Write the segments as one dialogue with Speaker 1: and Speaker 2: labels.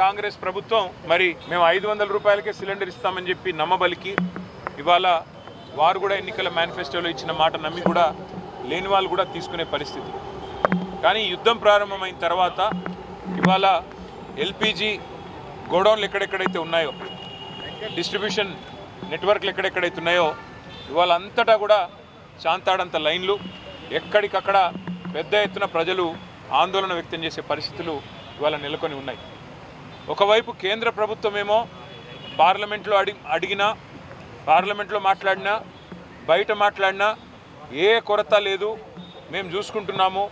Speaker 1: కాంగ్రెస్ ప్రభుత్వం మరి మేము 500 రూపాయలకే సిలిండర్ ఇస్తామని చెప్పి నమ్మబలికి ఇవాళ వారు కూడా ఎన్నికల మేనిఫెస్టోలో ఇచ్చిన మాట నమ్మి కూడా లేని వాళ్ళు కూడా తీసుకునే పరిస్థితి. కానీ యుద్ధం ప్రారంభమైన తర్వాత ఇవాళ ఎల్పిజి గోడౌన్లు ఎక్కడెక్కడైతే ఉన్నాయో, డిస్ట్రిబ్యూషన్ నెట్వర్క్లు ఎక్కడెక్కడైతే ఉన్నాయో ఇవాళ అంతటా కూడా చాంతాడంత లైన్లు, ఎక్కడికక్కడ పెద్ద ఎత్తున ప్రజలు ఆందోళన వ్యక్తం చేసే పరిస్థితులు ఇవాళ నెలకొని ఉన్నాయి. ఒకవైపు కేంద్ర ప్రభుత్వమేమో పార్లమెంట్లో అడిగినా, పార్లమెంట్లో మాట్లాడినా, బయట మాట్లాడినా ఏ కొరత లేదు, మేము చూసుకుంటున్నాము,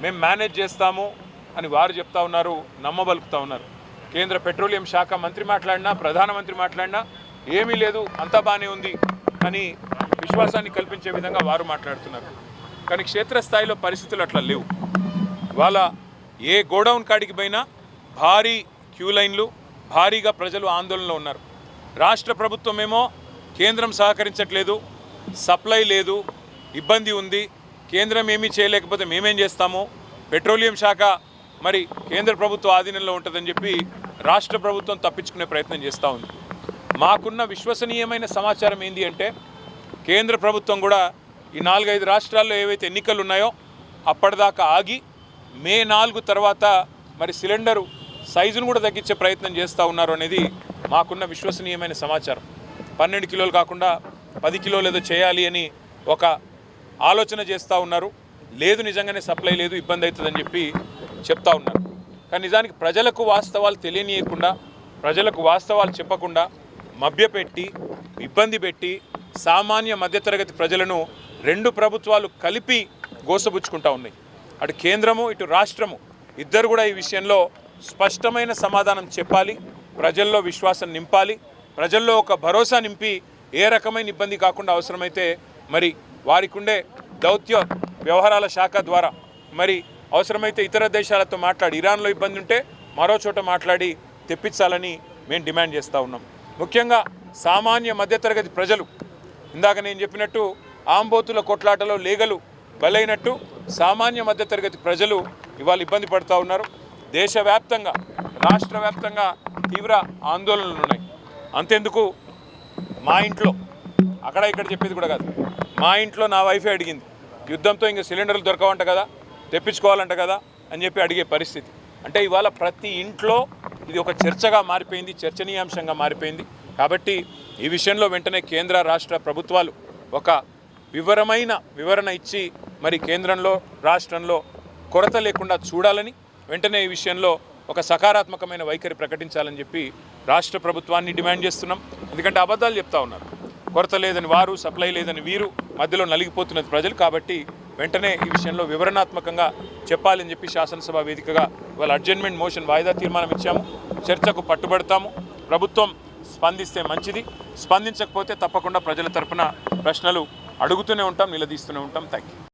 Speaker 1: మేము మేనేజ్ చేస్తాము అని వారు చెప్తా ఉన్నారు, నమ్మబలుకుతూ ఉన్నారు. కేంద్ర పెట్రోలియం శాఖ మంత్రి మాట్లాడినా, ప్రధానమంత్రి మాట్లాడినా ఏమీ లేదు, అంతా బాగానే ఉంది అని విశ్వాసాన్ని కల్పించే విధంగా వారు మాట్లాడుతున్నారు. కానీ క్షేత్రస్థాయిలో పరిస్థితులు అట్లా లేవు. ఇవాళ ఏ గోడౌన్ కాడికి పోయినా భారీ క్యూ లైన్లు, భారీగా ప్రజలు ఆందోళనలో ఉన్నారు. రాష్ట్ర ప్రభుత్వమేమో కేంద్రం సహకరించట్లేదు, సప్లై లేదు, ఇబ్బంది ఉంది, కేంద్రం ఏమీ చేయలేకపోతే మేమేం చేస్తాము, పెట్రోలియం శాఖ మరి కేంద్ర ప్రభుత్వ ఆధీనంలో ఉంటుందని చెప్పి రాష్ట్ర ప్రభుత్వం తప్పించుకునే ప్రయత్నం చేస్తూ ఉంది. మాకున్న విశ్వసనీయమైన సమాచారం ఏంటి అంటే కేంద్ర ప్రభుత్వం కూడా ఈ 4-5 రాష్ట్రాల్లో ఏవైతే ఎన్నికలు ఉన్నాయో అప్పటిదాకా ఆగి మే 4 తర్వాత మరి సిలిండరు సైజును కూడా తగ్గించే ప్రయత్నం చేస్తూ ఉన్నారు అనేది మాకున్న విశ్వసనీయమైన సమాచారం. 12 కిలోలు కాకుండా 10 కిలోలు ఏదో చేయాలి అని ఒక ఆలోచన చేస్తూ ఉన్నారు. లేదు, నిజంగానే సప్లై లేదు, ఇబ్బంది అవుతుందని చెప్పి చెప్తా ఉన్నారు. కానీ నిజానికి ప్రజలకు వాస్తవాలు తెలియనీయకుండా, ప్రజలకు వాస్తవాలు చెప్పకుండా మభ్యపెట్టి, ఇబ్బంది పెట్టి సామాన్య మధ్యతరగతి ప్రజలను రెండు ప్రభుత్వాలు కలిపి గోసబుచ్చుకుంటా ఉన్నాయి. అటు కేంద్రము, ఇటు రాష్ట్రము ఇద్దరు కూడా ఈ విషయంలో స్పష్టమైన సమాధానం చెప్పాలి, ప్రజల్లో విశ్వాసం నింపాలి, ప్రజల్లో ఒక భరోసా నింపి ఏ రకమైన ఇబ్బంది కాకుండా అవసరమైతే మరి వారికి ఉండే దౌత్య వ్యవహారాల శాఖ ద్వారా మరి అవసరమైతే ఇతర దేశాలతో మాట్లాడి, ఇరాన్లో ఇబ్బంది ఉంటే మరో చోట మాట్లాడి తెప్పించాలని మేము డిమాండ్ చేస్తూ ఉన్నాం. ముఖ్యంగా సామాన్య మధ్యతరగతి ప్రజలు, ఇందాక నేను చెప్పినట్టు ఆంబోతుల కొట్లాటలో లేగలు బలైనట్టు సామాన్య మధ్యతరగతి ప్రజలు ఇవాళ ఇబ్బంది పడుతూ ఉన్నారు. దేశవ్యాప్తంగా, రాష్ట్ర వ్యాప్తంగా తీవ్ర ఆందోళనలు ఉన్నాయి. అంతెందుకు, మా ఇంట్లో, అక్కడ ఇక్కడ చెప్పేది కూడా కాదు, మా ఇంట్లో నా వైఫే అడిగింది, యుద్ధంతో ఇంకా సిలిండర్లు దొరకవంట కదా, తెప్పించుకోవాలంట కదా అని చెప్పి అడిగే పరిస్థితి. అంటే ఇవాళ ప్రతి ఇంట్లో ఇది ఒక చర్చగా మారిపోయింది, చర్చనీయాంశంగా మారిపోయింది. కాబట్టి ఈ విషయంలో వెంటనే కేంద్ర రాష్ట్ర ప్రభుత్వాలు ఒక వివరణ ఇచ్చి మరి కేంద్రంలో, రాష్ట్రంలో కొరత లేకుండా చూడాలని, వెంటనే ఈ విషయంలో ఒక సకారాత్మకమైన వైఖరి ప్రకటించాలని చెప్పి రాష్ట్ర ప్రభుత్వాన్ని డిమాండ్ చేస్తున్నాం. ఎందుకంటే అబద్ధాలు చెప్తా ఉన్నారు, కొరత లేదని వారు, సప్లై లేదని వీరు, మధ్యలో నలిగిపోతున్నది ప్రజలు. కాబట్టి వెంటనే ఈ విషయంలో వివరణాత్మకంగా చెప్పాలని చెప్పి శాసనసభ వేదికగా ఇవాళ అడ్జర్న్మెంట్ మోషన్ వాయిదా తీర్మానం ఇచ్చాము. చర్చకు పట్టుబడతాము. ప్రభుత్వం స్పందిస్తే మంచిది, స్పందించకపోతే తప్పకుండా ప్రజల తరపున ప్రశ్నలు అడుగుతూనే ఉంటాం, నిలదీస్తూనే ఉంటాం. Thank you.